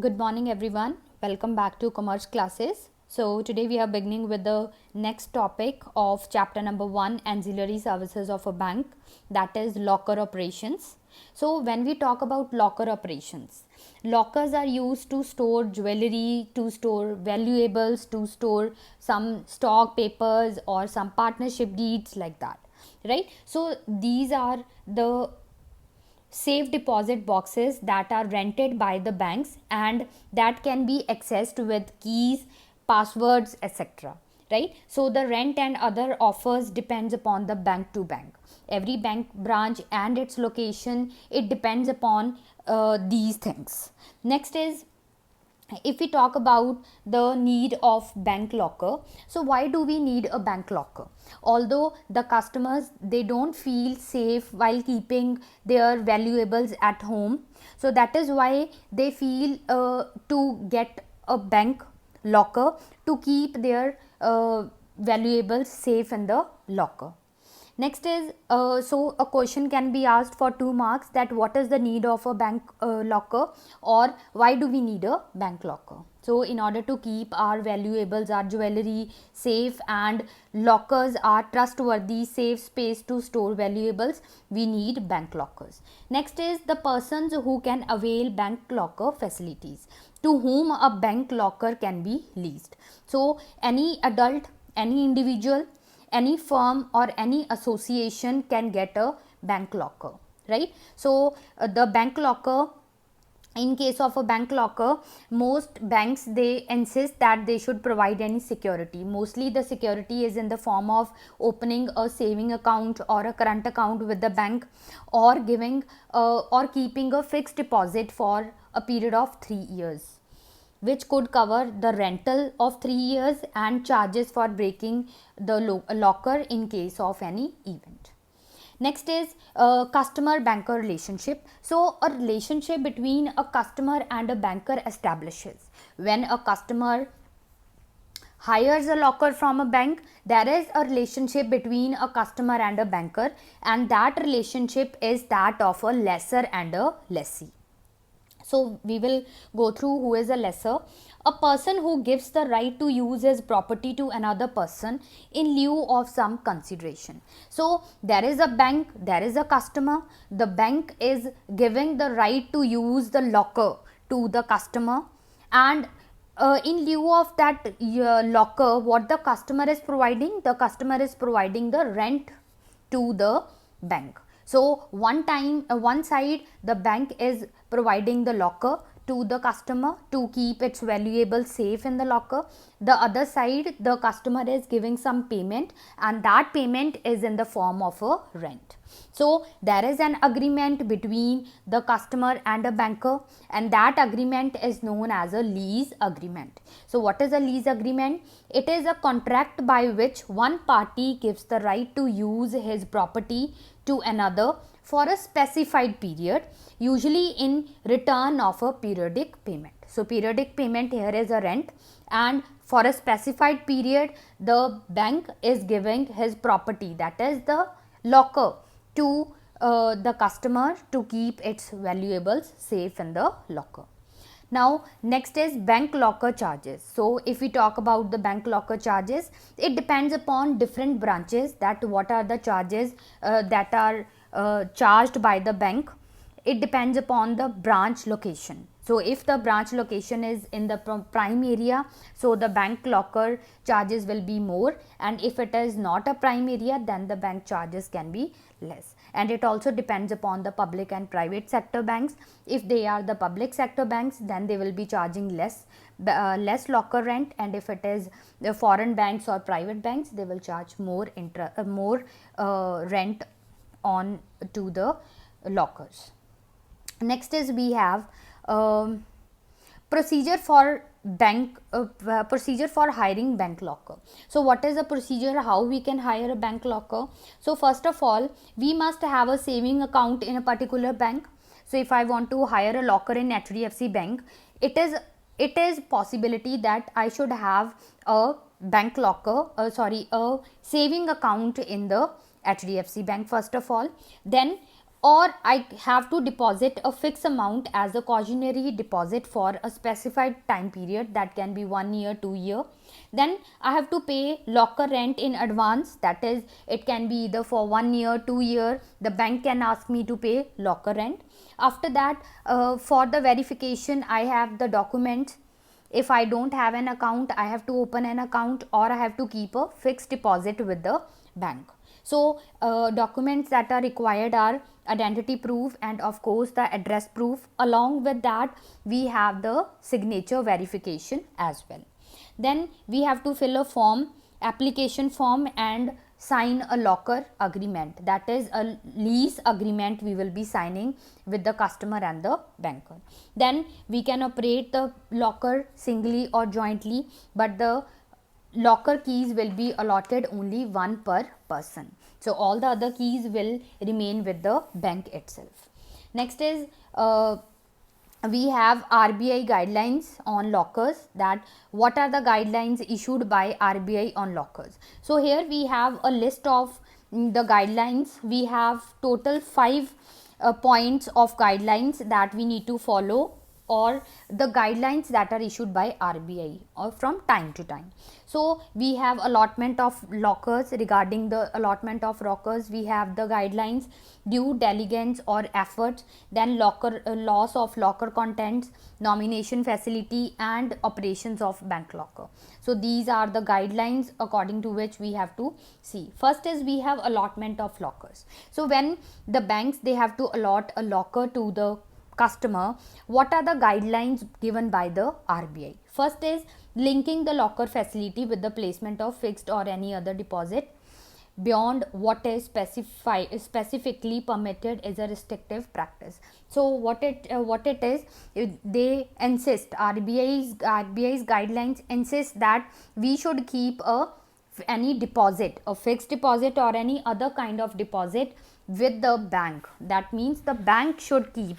Good morning everyone. Welcome back to commerce classes. So today we are beginning with the next topic of chapter number 1, ancillary services of a bank, that is locker operations. So when we talk about locker operations, lockers are used to store jewelry, to store valuables, to store some stock papers or some partnership deeds like that, right? So these are the safe deposit boxes that are rented by the banks and that can be accessed with keys, passwords, etc., right? So the rent and other offers depends upon the bank to bank. Every bank branch and its location, it depends upon these things. Next is, if we talk about the need of bank locker, so why do we need a bank locker? Although the customers, they don't feel safe while keeping their valuables at home, so that is why they feel to get a bank locker to keep their valuables safe in the locker. Next is, so a question can be asked for 2 marks, that what is the need of a bank locker, or why do we need a bank locker? So in order to keep our valuables, our jewelry safe, and lockers are trustworthy, safe space to store valuables, we need bank lockers. Next is the persons who can avail bank locker facilities, to whom a bank locker can be leased. So any adult, any individual, any firm or any association can get a bank locker, right? So the bank locker, in case of a bank locker, most banks, they insist that they should provide any security. Mostly the security is in the form of opening a saving account or a current account with the bank, or giving or keeping a fixed deposit for a period of 3 years, which could cover the rental of 3 years and charges for breaking the locker in case of any event. Next is customer banker relationship. So a relationship between a customer and a banker establishes when a customer hires a locker from a bank. There is a relationship between a customer and a banker, and that relationship is that of a lessor and a lessee. So we will go through who is a lessor. A person who gives the right to use his property to another person in lieu of some consideration. So there is a bank, there is a customer. The bank is giving the right to use the locker to the customer, and in lieu of that locker, what the customer is providing? The customer is providing the rent to the bank. So one side the bank is providing the locker to the customer to keep its valuables safe in the locker. The other side, the customer is giving some payment, and that payment is in the form of a rent. So there is an agreement between the customer and a banker, and that agreement is known as a lease agreement. So what is a lease agreement? It is a contract by which one party gives the right to use his property to another for a specified period, usually in return of a periodic payment. So periodic payment here is a rent, and for a specified period the bank is giving his property, that is the locker, to the customer to keep its valuables safe in the locker. Now next is bank locker charges. So if we talk about the bank locker charges, it depends upon different branches, that what are the charges that are charged by the bank. It depends upon the branch location. So if the branch location is in the prime area, so the bank locker charges will be more, and if it is not a prime area, then the bank charges can be less. And it also depends upon the public and private sector banks. If they are the public sector banks, then they will be charging less locker rent, and if it is the foreign banks or private banks, they will charge more rent on to the lockers. Next is, we have procedure for hiring bank locker. So what is the procedure, how we can hire a bank locker? So first of all, we must have a saving account in a particular bank. So if I want to hire a locker in HDFC bank, it is possibility that I should have a bank locker, a saving account in the HDFC bank first of all. Then or I have to deposit a fixed amount as a cautionary deposit for a specified time period, that can be 1 year, 2 year. Then I have to pay locker rent in advance, that is it can be either for 1 year, 2 year, the bank can ask me to pay locker rent. After that, for the verification, I have the documents. If I don't have an account, I have to open an account, or I have to keep a fixed deposit with the bank. So documents that are required are identity proof and of course the address proof. Along with that, we have the signature verification as well. Then we have to fill a form, application form, and sign a locker agreement, that is a lease agreement we will be signing with the customer and the banker. Then we can operate the locker singly or jointly, but the locker keys will be allotted only one per person. So all the other keys will remain with the bank itself. Next is we have RBI guidelines on lockers, that what are the guidelines issued by RBI on lockers. So here we have a list of the guidelines. We have total 5 points of guidelines that we need to follow, or the guidelines that are issued by RBI or from time to time. So we have allotment of lockers. Regarding the allotment of lockers, we have the guidelines, due diligence or efforts, then locker loss of locker contents, nomination facility, and operations of bank locker. So these are the guidelines according to which we have to see. First is we have allotment of lockers. So when the banks, they have to allot a locker to the customer, what are the guidelines given by the RBI? First is linking the locker facility with the placement of fixed or any other deposit beyond what is specifically permitted is a restrictive practice. So what it is, they insist, RBI's guidelines insist that we should keep any deposit, a fixed deposit or any other kind of deposit with the bank. That means the bank should keep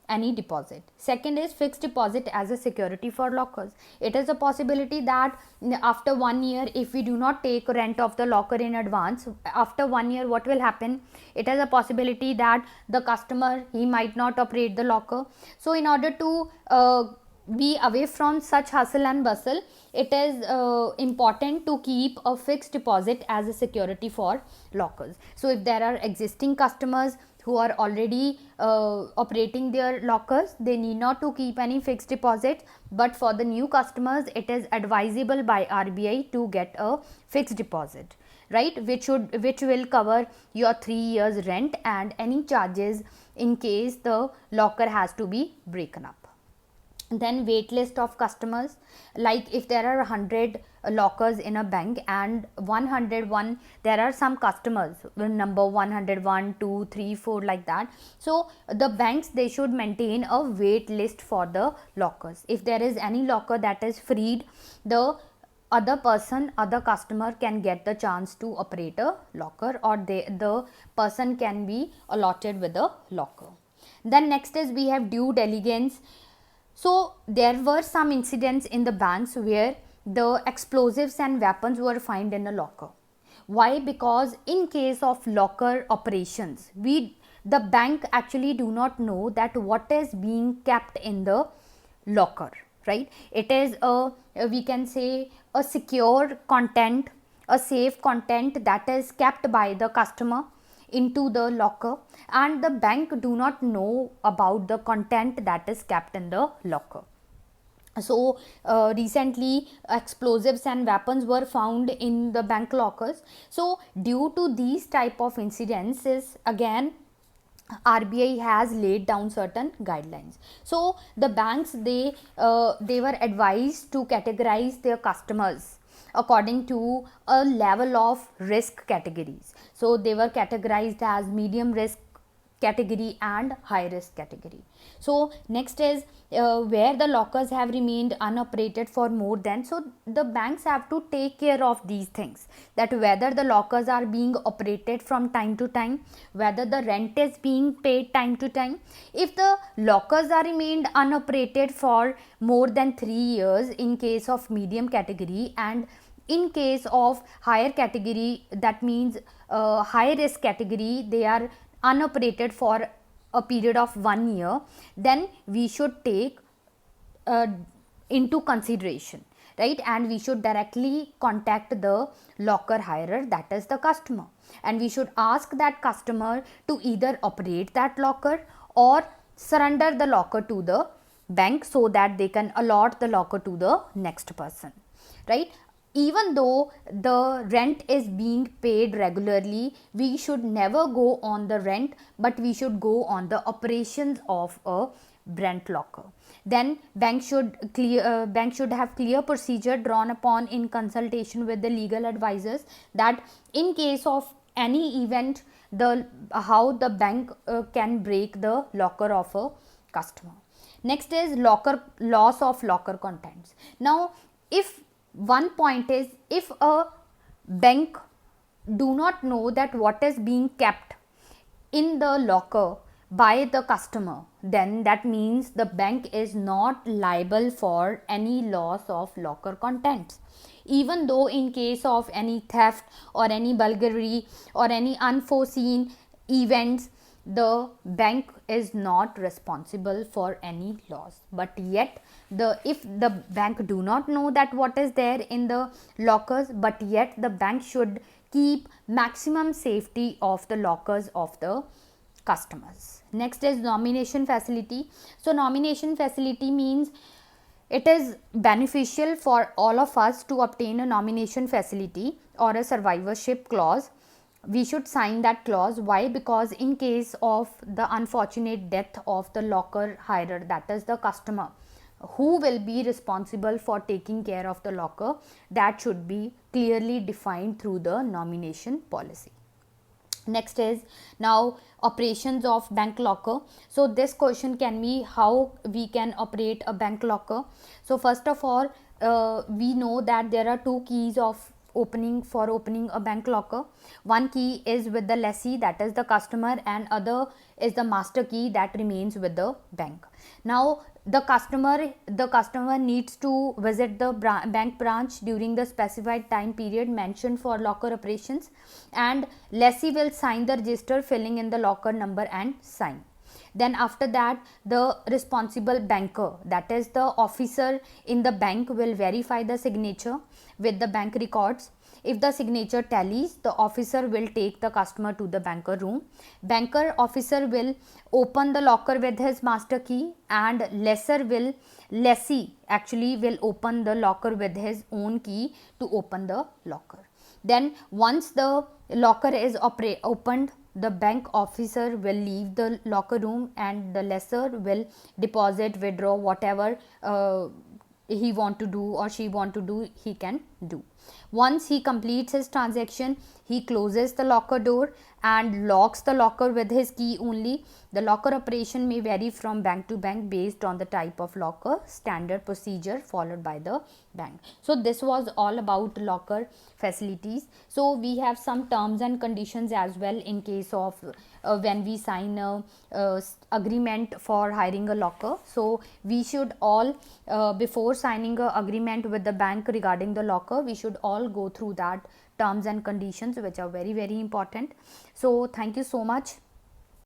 any deposit. Second is fixed deposit as a security for lockers. It is a possibility that after 1 year, if we do not take rent of the locker in advance, after 1 year what will happen? It is a possibility that the customer, he might not operate the locker. So in order to be away from such hustle and bustle, it is important to keep a fixed deposit as a security for lockers. So if there are existing customers who are already operating their lockers, they need not to keep any fixed deposit, but for the new customers, it is advisable by RBI to get a fixed deposit, right, which will cover your 3 years rent and any charges in case the locker has to be broken up. Then wait list of customers, like if there are 100 lockers in a bank and 101, there are some customers number 101, 2, 3, 4 like that. So the banks, they should maintain a wait list for the lockers. If there is any locker that is freed, the other customer can get the chance to operate a locker, or the person can be allotted with a locker. Then next is we have due diligence. So there were some incidents in the banks where the explosives and weapons were found in a locker. Why? Because in case of locker operations, the bank actually do not know that what is being kept in the locker, right? It is we can say a secure content, a safe content that is kept by the customer into the locker, and the bank do not know about the content that is kept in the locker. So recently explosives and weapons were found in the bank lockers. So due to these type of incidences, again RBI has laid down certain guidelines. So the banks, they were advised to categorize their customers according to a level of risk categories. So they were categorized as medium risk category and high risk category. So next is where the lockers have remained unoperated for more than, so the banks have to take care of these things, that whether the lockers are being operated from time to time, whether the rent is being paid time to time. If the lockers are remained unoperated for more than 3 years in case of medium category, and in case of higher category, that means high risk category, they are unoperated for a period of 1 year, then we should take into consideration, right? And we should directly contact the locker hirer, that is the customer, and we should ask that customer to either operate that locker or surrender the locker to the bank so that they can allot the locker to the next person, right? Even though the rent is being paid regularly, we should never go on the rent, but we should go on the operations of a rent locker. Then bank should have clear procedure drawn upon in consultation with the legal advisors, that in case of any event, the how the bank can break the locker of a customer. Next is loss of locker contents. Now, if one point is, if a bank do not know that what is being kept in the locker by the customer, then that means the bank is not liable for any loss of locker contents. Even though in case of any theft or any burglary or any unforeseen events, the bank is not responsible for any loss. But yet if the bank do not know that what is there in the lockers, but yet the bank should keep maximum safety of the lockers of the customers. Next is nomination facility. So nomination facility means it is beneficial for all of us to obtain a nomination facility or a survivorship clause. We should sign that clause. Why? Because in case of the unfortunate death of the locker hirer, that is the customer, who will be responsible for taking care of the locker, that should be clearly defined through the nomination policy. Next is now operations of bank locker. So this question can be how we can operate a bank locker. So first of all, we know that there are two keys of opening a bank locker. One key is with the lessee, that is the customer, and other is the master key that remains with the bank. Now the customer needs to visit the bank branch during the specified time period mentioned for locker operations, and lessee will sign the register filling in the locker number and sign. Then after that, the responsible banker, that is the officer in the bank, will verify the signature with the bank records. If the signature tallies, the officer will take the customer to the banker room. Banker officer will open the locker with his master key, and lessee actually will open the locker with his own key to open the locker. Then once the locker is opened, the bank officer will leave the locker room and the lessor will deposit, withdraw, whatever he want to do or she want to do, he can do. Once he completes his transaction, he closes the locker door and locks the locker with his key only. The locker operation may vary from bank to bank based on the type of locker, standard procedure followed by the bank. So this was all about locker facilities. So we have some terms and conditions as well in case of when we sign a agreement for hiring a locker. So we should all before signing a agreement with the bank regarding the locker, we should all go through that terms and conditions, which are very important. So thank you so much.